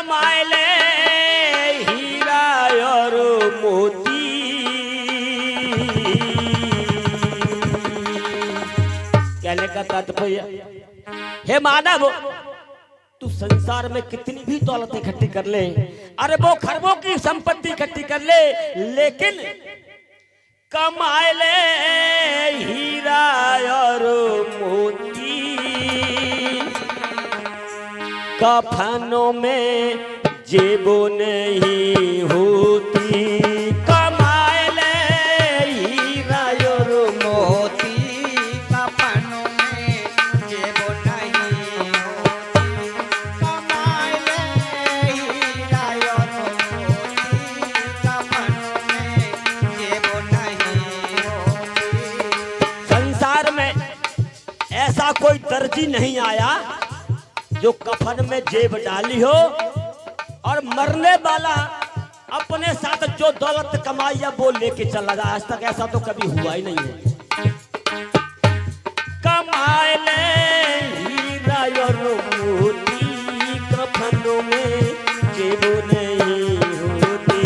कमाए ले हीरा और मोती। कहने का तात्पर्य, हे मानव, तू संसार में कितनी भी दौलत इकट्ठी कर ले, अरबों खरबों की संपत्ति इकट्ठी कर ले, लेकिन कमाए ले हीरा और मोती, कफनों में जेबों नहीं होती। कमाए ले हीरा और मोती, कफनों में जेबों नहीं होती। कमाए ले हीरा और मोती, कफनों में जेबों नहीं होती। संसार में ऐसा कोई दर्जी नहीं आया जो कफन में जेब डाली हो, और मरने वाला अपने साथ जो दौलत कमाई है वो लेके चला जाए। आज तक ऐसा तो कभी हुआ ही नहीं है। कमाए ले हीरा और मोती, कफनों में जेब नहीं होती।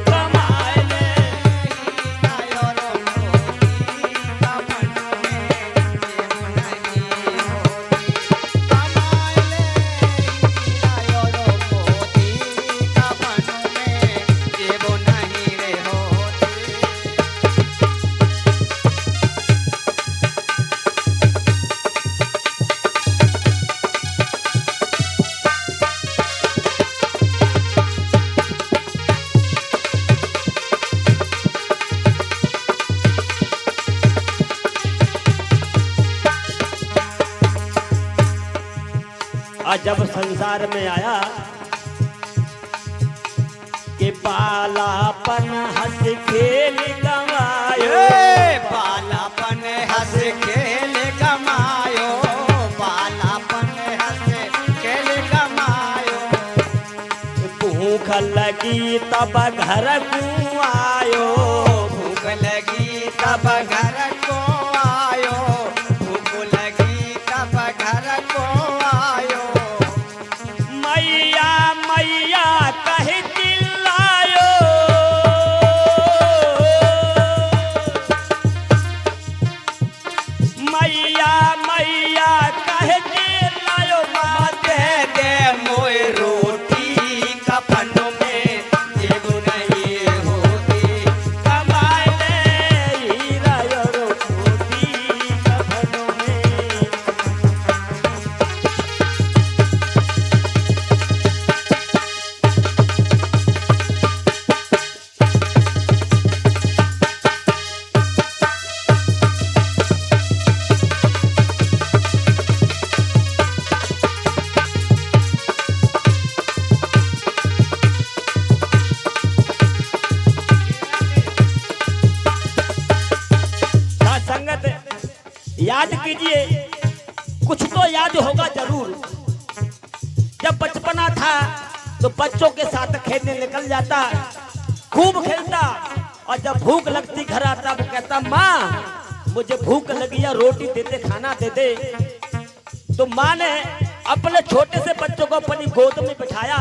कमाए ले हीरा और मोती, कफनों में जेबों नहीं होती। कमाए ले हीरा और मोती, कफनों में जेबों नहीं रे होती। आज जब संसार में आया कि बालापन हंस खेल गवायो। बालापन हंस खेल कमायो, बालापन हंस खेल कमायो। भूख लगी तब घर को आयो, भूख लगी तब घर को आयो, भूख लगी तब घर को आयो। मैया मैया कह चिल्लायो। मैया मैया कह चिल्लायो, माँ दे दे मोए रोटी, कफनों में जेब नहीं होती। कमाए ले हीरा और मोती, कफनों में। संगत याद कीजिए, कुछ तो याद होगा जरूर। जब बचपना था तो बच्चों के साथ खेलने निकल जाता, खूब खेलता, और जब भूख लगती घर आता, वो कहता माँ मुझे भूख लगी है, रोटी दे दे, खाना दे दे। तो माँ ने अपने छोटे से बच्चों को अपनी गोद में बिठाया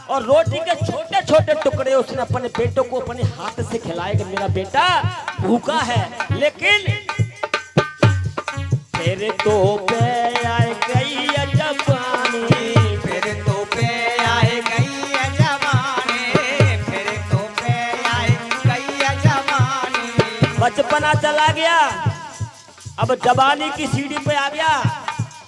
और रोटी के छोटे छोटे टुकड़े उसने अपने बेटों को अपने हाथ से खिलाए कि मेरा बेटा भूखा है। लेकिन फिर तो पे आए गई जवानी, फिर तो पे आए गई जवानी, फिर तो पे आए गई जवानी। बचपना चला गया, अब जवानी की सीढ़ी पे आ गया,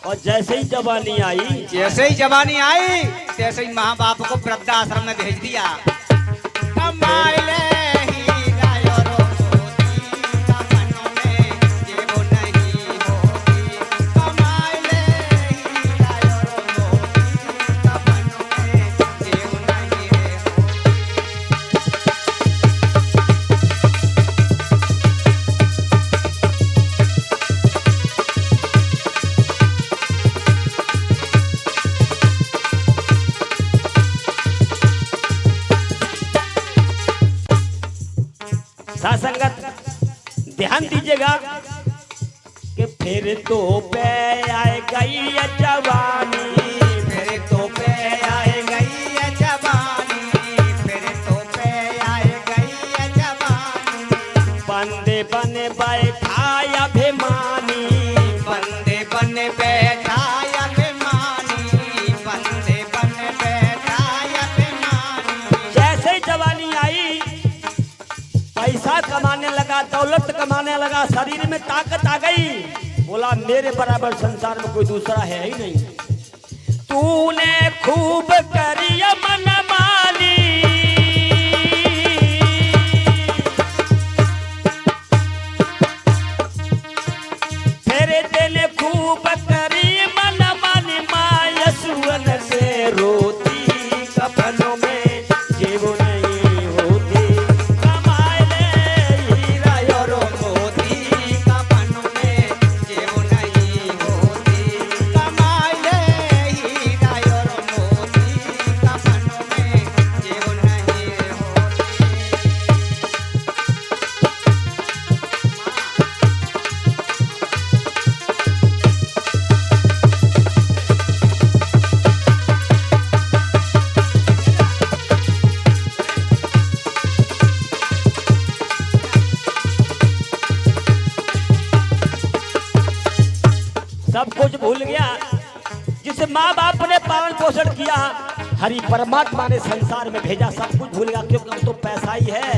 और जैसे ही जवानी आई, जैसे ही जवानी आई तैसे ही माँ बाप को वृद्धाश्रम में भेज दिया। कमाए ले हीरा और मोती, कफनों में जेबों नहीं होती। कमाए ले हीरा और मोती, कफनों में जेबों नहीं रे होती। संगत ध्यान दीजिएगा कि फिर तो पे आए गई जवानी, फिर तो पे आए गई दौलत कमाने लगा, शरीर में ताकत आ गई, बोला मेरे बराबर संसार में कोई दूसरा है ही नहीं। तूने खूब करी मन मानी, तेरे दिल खूब करी मन मानी, माँ यशुअन से रोती कफनों में जेब नहीं होती, कमाए ले हीरा और मोती कफनों में जेब नहीं होती, कमाए ले हीरा और मोती कफनों में जेब नहीं सब कुछ भूल गया। जिस माँ बाप ने पालन पोषण किया, हरि परमात्मा ने संसार में भेजा, सब कुछ भूल गया, क्योंकि अब तो पैसा ही है।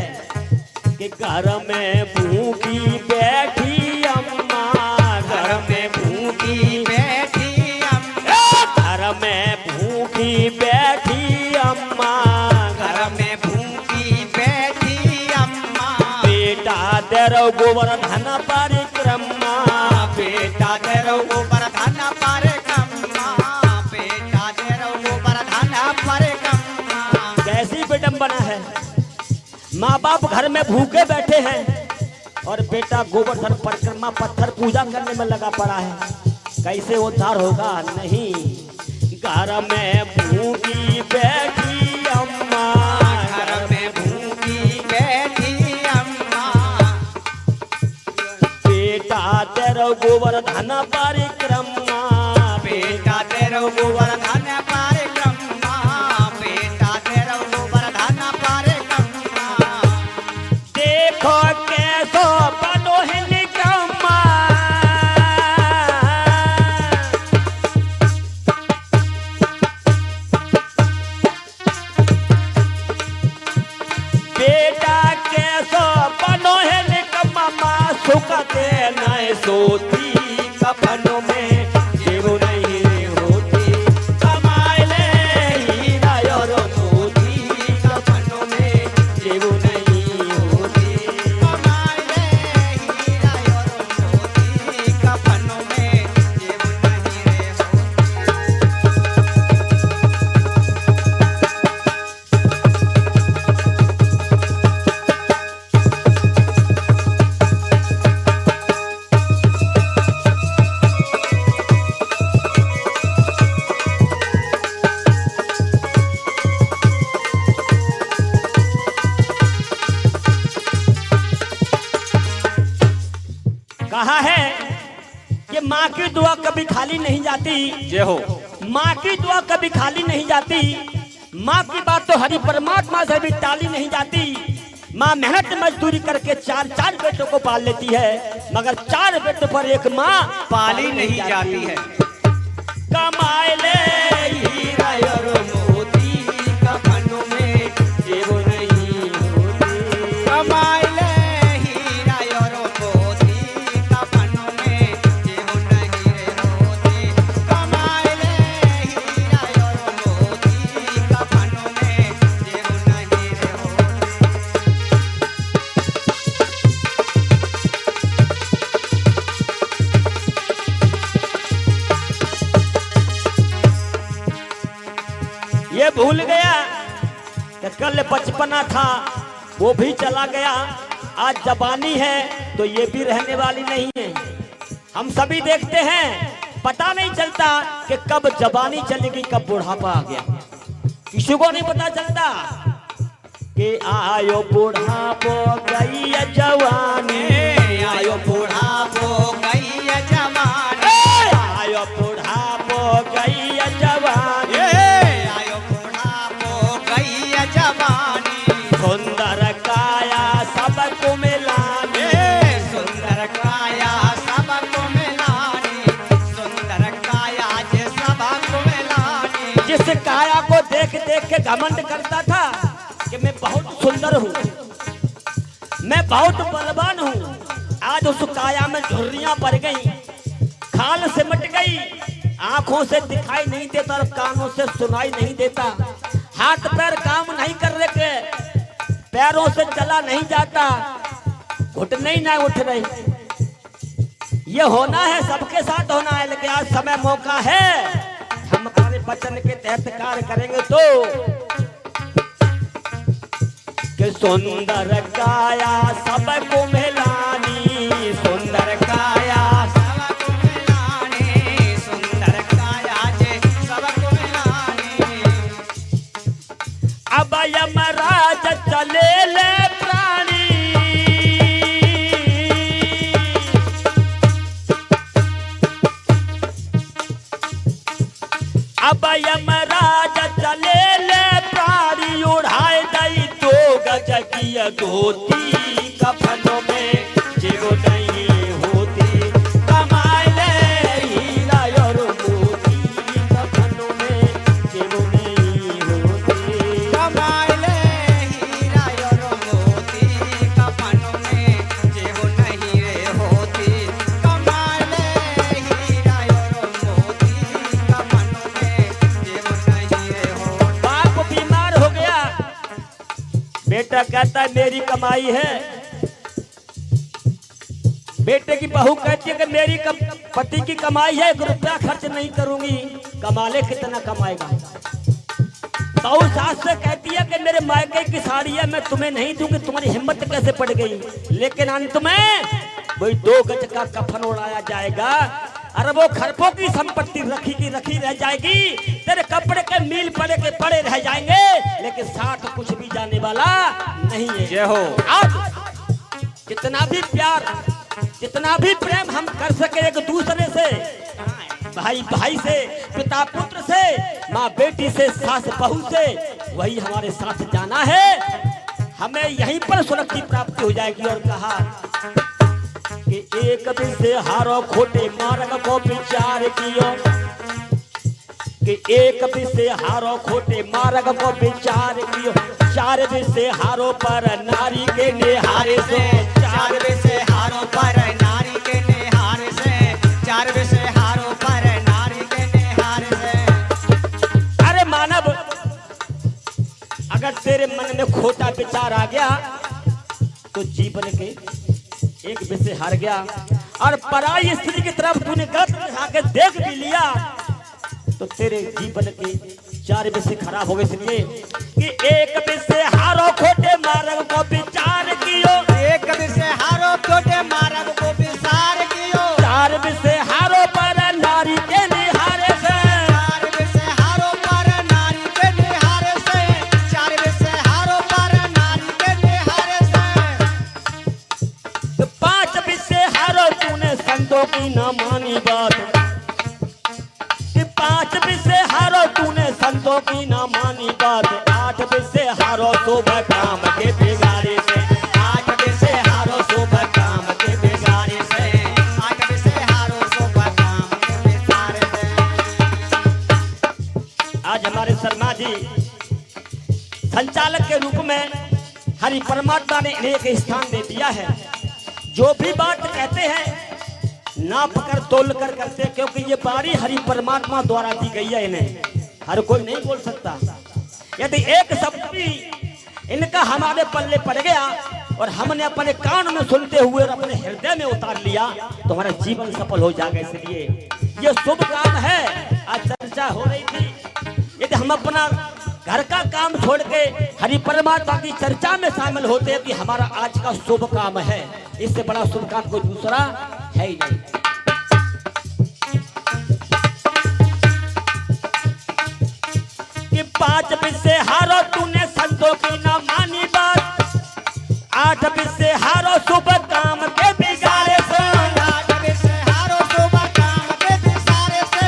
कि घर में भूखी बैठी अम्मा, घर में भूखी बैठी अम्मा, घर में भूखी बैठी अम्मा, घर में भूखी बैठी अम्मा, बेटा तेरो गोवर्धन परिक्रमा, बेटा तेरो गोवर्धन परिक्रमा, बेटा तेरो गोवर्धन परिक्रमा। कैसी विडंबना है, माँ बाप घर में भूखे बैठे हैं और बेटा गोवर्धन परिक्रमा पत्थर पूजा करने में लगा पड़ा है। कैसे उद्धार होगा? नहीं। घर में भूखी बैठी अम्मा, घर में भूखी बैठी अम्मा, बेटा तेरो गोवर्धन परिक्रमा, बेटा तेरो गोवर्धन परिक्रमा, बेटा तेरो गोवर्धन परिक्रमा। देखो कैसो बनो है निकम्मा, बेटा कैसो बनो है निकम्मा, माँ सुखते नहीं सोती कफनों में जेब नहीं होती, कमाए ले हीरा और मोती कफनों में जेब नहीं होती। कमाए ले हीरा और मोती कफनों में जेब नहीं होती। कहा है कि माँ की दुआ कभी खाली नहीं जाती। जय हो। माँ की दुआ कभी खाली नहीं जाती। माँ की बात तो हरि परमात्मा से भी टाली नहीं जाती। माँ मेहनत मजदूरी करके चार चार बेटों को पाल लेती है, मगर चार बेटों पर एक माँ पाली नहीं जाती है। कमाए ले हीरा और मोती कफनों में जेब नहीं होती, कमाए ले हीरा और मोती कफनों में जेब नहीं होती, कमाए ले हीरा और मोती कफनों में जेब नहीं होती। ये भूल गया कि कल बचपना था, वो भी चला गया। आज जवानी है तो ये भी रहने वाली नहीं है। हम सभी देखते हैं, पता नहीं चलता कि कब जवानी चलेगी, कब बुढ़ापा आ गया, किसी को नहीं पता चलता। कि आयो बुढ़ापो गई जवानी, आयो बुढ़ापो गई जवानी, आयो बुढ़ापो गई जवानी, आयो बुढ़ापो गई जवानी। सुंदर काया सबको मिलाने, सुंदर काया सबको मिलानी, सुंदर काया जे सबको मिलानी। जिस काया को देख देख के घमंड करता था कि मैं बहुत सुंदर हूँ, मैं बहुत बलवान हूँ। आज उस काया में झुर्रियां पड़ गई, खाल सिमट गई, आंखों से दिखाई नहीं देता और कानों से सुनाई नहीं देता, हाथ पैर काम नहीं कर रहे, पैरों से चला नहीं जाता, घुटने ही ना उठ रही। ये होना है, सबके साथ होना है, लेकिन आज समय मौका है, हम हमारे वचन के तहत कार्य करेंगे तो कि सुंदर काया सबको मिलानी, सुंदर काया सबको मिलानी, सुंदर काया जे सबको मिलानी। अब यमराज चले ले प्राणी, अब यमराज चले ले प्राणी, उड़ाए गई दो गज की धोती, कफनों में जेब नहीं होती, कमाए ले हीरा और मोती, कफनों में जेब नहीं होती। कमाए ले हीरा और मोती, कफनों में जेब नहीं रे होती। कमाए ले हीरा और मोती, कफनों में जेब नहीं रे होती। बाप बीमार हो गया, बेटा कहता है मेरी कमाई है, बेटे की बहू कहती है कि मेरी पति की कमाई है, 1 रुपया खर्च नहीं करूंगी, कमा ले कितना कमाएगा। बहू सास से कहती है कि मेरे मायके की साड़ी है, मैं तुम्हें नहीं दूंगी, तुम्हारी हिम्मत कैसे पड़ गई। लेकिन अंत में वही 2 गज का कफन उड़ाया जाएगा, अरबों खरबों की संपत्ति रखी की रखी रह जाएगी, तेरे कपड़े के मील पड़े के पड़े रह जाएंगे, लेकिन साथ कुछ भी जाने वाला नहीं है। जय हो। आज जितना भी प्यार, जितना भी प्रेम हम कर सके एक दूसरे से, भाई भाई से, पिता पुत्र से, माँ बेटी से, सास बहू से, वही हमारे साथ जाना है, हमें यहीं पर सुरक्षित प्राप्ति हो जाएगी। और कहा कि एक दिन से हारो खोटे मार्ग को विचार कियो, कि एक दिन से हारो खोटे मार्ग को विचार कियो, 4 दिन से हारो पर नारी के निहारे से, 4 बजे से हारो पर नारी के निहार से, 4 बजे से हारो पर नारी के निहार से। अरे मानव, अगर तेरे मन में खोटा विचार आ गया तो जीवन के एक विषय हार गया, और पराई स्त्री की तरफ तूने गलत आके देख भी लिया तो तेरे जीवन के 4 विषय खराब हो गए। इसलिए कि एक विषय हारो खोटे मार्ग को विचार कियो, एक बजे से हारो खोटे मार्ग को विचार कियो, 4 विषय हारो पर नारी के निहारे से, 4 बजे से हारो पर नारी के निहार से, 4 बजे से हारो पर नारी के निहार से। तो 5 विषय हारो तूने संतों की न मानी बात, 5 विषय हारो तूने संतों की न मानी बात, 8 विषय हारो सुबह काम के बिगाड़े से, 8 बजे से हारो सुबह काम के बिगाड़े से, 8 बजे से हारो सुबह काम के बिगाड़े से। आज हमारे शर्मा जी संचालक के रूप में हरि परमात्मा ने इन्हें एक स्थान दे दिया है। जो भी बात कहते हैं नाप कर तोल कर करते, क्योंकि ये बारी हरि परमात्मा द्वारा दी गई है, इन्हें हर कोई नहीं बोल सकता। यदि एक शब्द भी इनका हमारे पल्ले पड़ गया और हमने अपने कान में सुनते हुए और अपने हृदय में उतार लिया तो हमारा जीवन सफल हो जाएगा। इसलिए ये शुभ काम है। आज चर्चा हो रही थी, यदि हम अपना घर का काम छोड़ के हरि परमात्मा की चर्चा में शामिल होते हैं कि हमारा आज का शुभ काम है, इससे बड़ा शुभ काम कोई दूसरा है ही नहीं। कि 5 विषय हारो तूने संतों की न मानी बात, 8 विषय हारो शुभ काम के बिगाड़े से, 8 बजे से हारो सुबह काम के बिगाड़े से,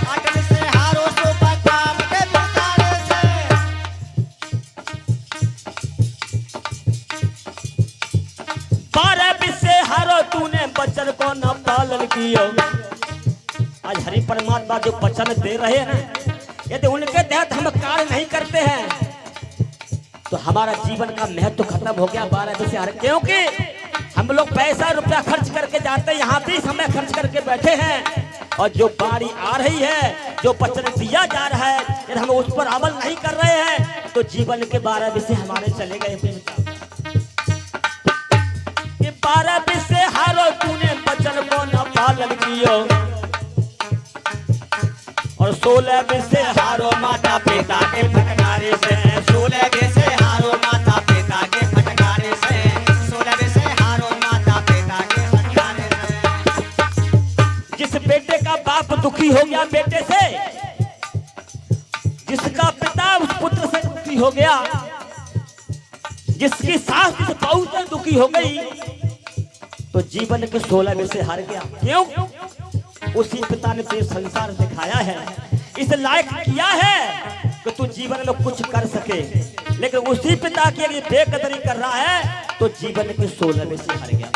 8 बजे से हारो सुबह काम के बिगाड़े से। 12 विषय हारो तूने वचन को न पालन किया। आज हरि परमात्मा जो वचन दे रहे हैं, यदि उनके तहत हम कार्य नहीं करते हैं तो हमारा जीवन का महत्व खत्म हो गया 12 बजे हर, क्योंकि हम लोग पैसा रुपया खर्च करके जाते हैं, यहाँ भी समय खर्च करके बैठे हैं, और जो बारी आ रही है, जो वचन दिया जा रहा है, यदि हम उस पर अमल नहीं कर रहे हैं तो जीवन के 12 विषय हमारे चले गए। ये 12 विषय हारो तूने वचन को न पालन कियो, और 16 विषय हारो माता पिता के फटकारे से, 16 विषय हारो माता पिता के फटकारे से, 16 विषय हारो माता पिता के फटकारे से। जिस बेटे का बाप दुखी हो गया बेटे से, जिसका पिता उस पुत्र से दुखी हो गया, जिसकी सास जिस बहू से दुखी हो गई, तो जीवन के 16 विषय हार गया। क्यों? उसी पिता ने तुझे संसार दिखाया है, इस लायक किया है कि तू जीवन में कुछ कर सके, लेकिन उसी पिता की यदि बेकदरी कर रहा है तो जीवन के 16 विषय हार गया।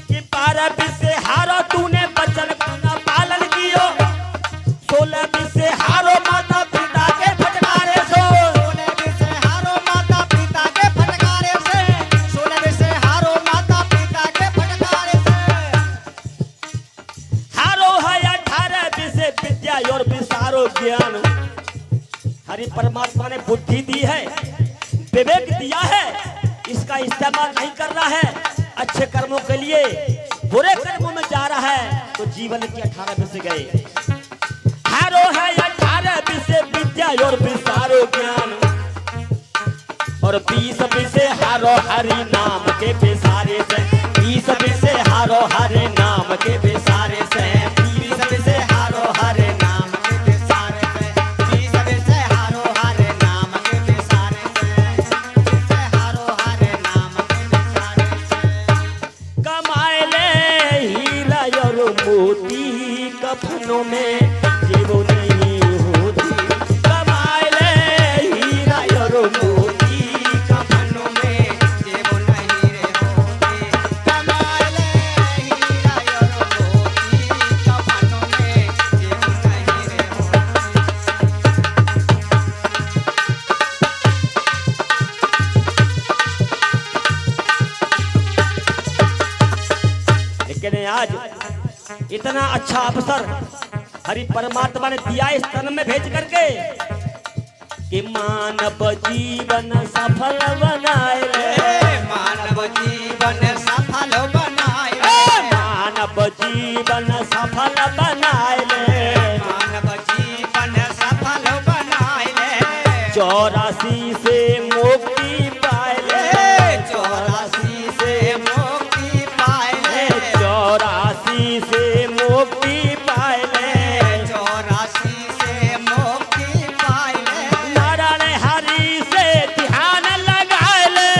कि 12 विषय हारो तूने वचन का पालन कियो, 16 विषय हारो माता पिता के फटकारे से, 16 विषय हारो माता पिता के फटकारे से, 16 विषय हारो माता पिता के फटकारे से। हारो है 18 विषय विद्या और विसारो ज्ञान। हरि परमात्मा ने बुद्धि दी है, विवेक दिया है, इसका इस्तेमाल नहीं कर रहा है अच्छे कर्मों के लिए, बुरे कर्मों में जा रहा है, तो जीवन के 18 विषय गए। हारो है 18 विषय विद्या और विसारो ज्ञान, और 20 विषय हारो हरि नाम के विसारे से, 20 विषय हारो हरि नाम के विसारे से, 20 विषय हारो हरे नाम के विसारे से, 20 विषय हारो हरे नाम के विसारे से, 20 विषय हारो हरे नाम के विसारे से। कमाए ले हीरा और मोती कफनों में जेबो नहीं होती, कमाए ले हीरा और मोती कफनों में जेबो नहीं रे होती, कमाए ले हीरा और मोती कफनों में जेबो नहीं रे होती। लेकिन आज इतना अच्छा अवसर हरि परमात्मा ने दिया इस तन में भेज करके कि मानव जीवन सफल बनाए रे, मानव जीवन सफल बनाए, मानव जीवन सफल बनाए ले, मानव जीवन सफल बनाए, 84 से मुक्ति पाए ले, 84 से मुक्ति पाए, 84 से मुक्ति पाए ले, 84 से मुक्ति पाए, नारायण हरि से ध्यान लगाए ले,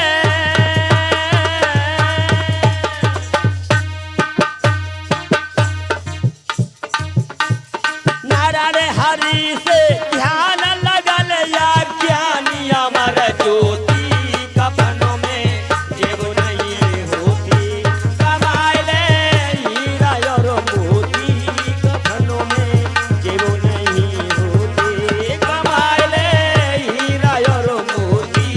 नारायण हरि से ध्यान लगा ले, या ज्ञानी अमर ज्योति कफनों में जेबो नहीं होती, कमाए ले हीरा और मोती कफनों में जेबो नहीं होती, कमाए ले हीरा और मोती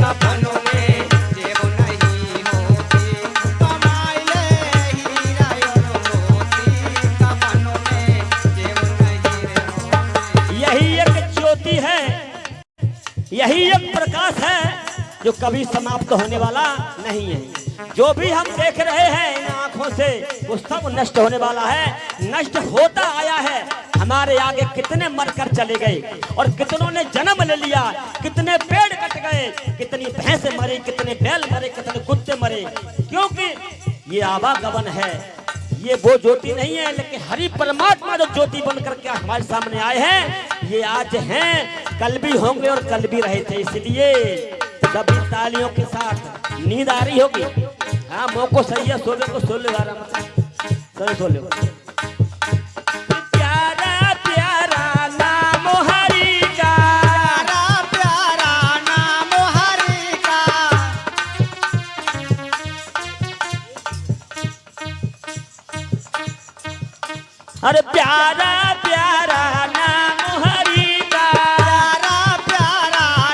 कफनों में जेबो नहीं होती, कमाए ले हीरा और मोती कफनों में जेबो नहीं रे होती। यही एक ज्योति है, यही एक प्रकाश है जो कभी समाप्त होने वाला नहीं है। जो भी हम देख रहे हैं इन आंखों से वो सब नष्ट होने वाला है, नष्ट होता आया है। हमारे आगे कितने मरकर चले गए और कितनों ने जन्म ले लिया, कितने पेड़ कट गए, कितनी भैंसे मरी, कितने बैल मरे, कितने कुत्ते मरे, क्योंकि ये आवागमन है, ये वो ज्योति नहीं है। लेकिन हरि परमात्मा जो ज्योति बन करके हमारे सामने आए हैं, ये आज हैं, कल भी होंगे और कल भी रहे थे। इसलिए सभी तालियों के साथ नींद आ रही होगी, हाँ मौको सही है, सोने को सो लो आराम से, सो लो। प्यारा प्यारा नाम हरि का, प्यारा प्यारा नाम हरि का, अरे प्यारा प्यारा नाम हरि का, प्यारा प्यारा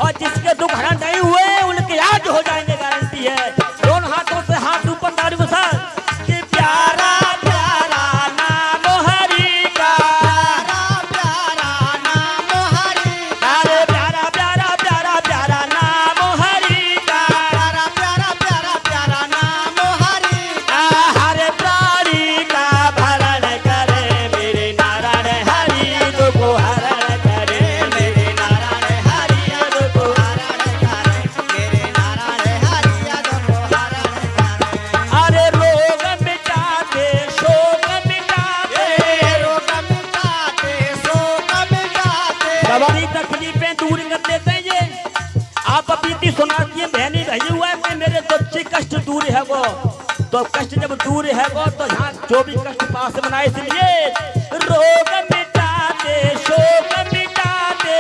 और जिसके दुख हरण नहीं हुए उनके आज हो जाएंगे, गारंटी है। दोनों हाथों से हाथ ऊपर ताली के साथ कि प्यारा प्यारा नाम हरि का, प्यारा नाम हरि का, अरे प्यारा प्यारा प्यारा प्यारा नाम हरि का, प्यारा प्यारा प्यारा प्यारा नाम हरि का, हर प्राणी का भरण करे मेरे नारायण हरि दुख हरण करे मेरे नारायण हरि दुख हरण करे मेरे नारायण हरि दुख हरण करे। अरे रोग मिटाते शोक मिटाते, रोग मिटाते शोक मिटाते, सवारी तकलीफें दूर कर देते हैं ये। आप बीती सुनाती है बहनी रही हुआ है कि मेरे जो कष्ट दूर है वो, तो कष्ट जब दूर है वो तो यहाँ जो भी कष्ट पास बनाए, इसलिए रोग मिटाते शोक मिटाते,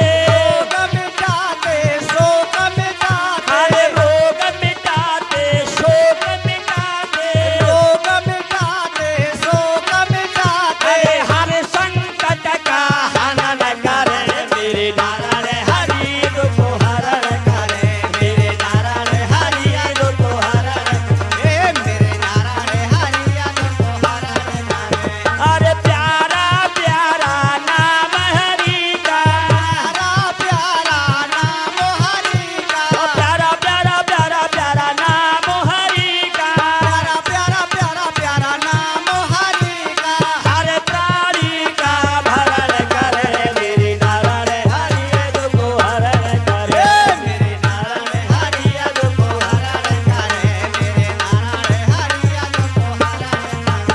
रोग मिटाते शोक मिटाते, अरे रोग मिटाते शोक मिटाते, रोग मिटाते शोक मिटाते, अरे हर संकट का हनन करे मेरे नारायण हरि दुख हरण करे मेरे नारायण हरि दुख हरण करे। मेरे नारायण हरि दुख हरण करे। अरे प्यारा प्यारा नाम हरि का, प्यारा प्यारा नाम हरि का, प्यारा प्यारा प्यारा प्यारा नाम हरि का, प्यारा प्यारा प्यारा प्यारा नाम हरि का, हर प्राणी का भरण करे मेरे नारायण हरि दुख हरण करे मेरे नारायण हरि दुख हरण करे। मेरे नारायण हरि दुख हरण करे।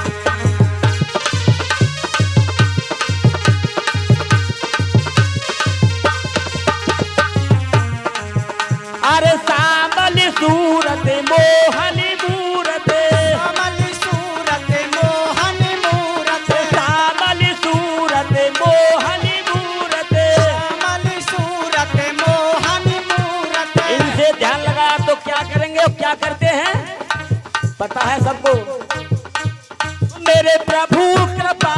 अरे सामल सूरत मोहनी मूरत, कमल सूरत मोहन मूरत, सामल सूरत मोहनी मूरत, कमल सूरत मोहन मूरत, इनसे ध्यान लगा तो क्या करेंगे और क्या करते हैं पता है सबको। मेरे प्रभु कृपा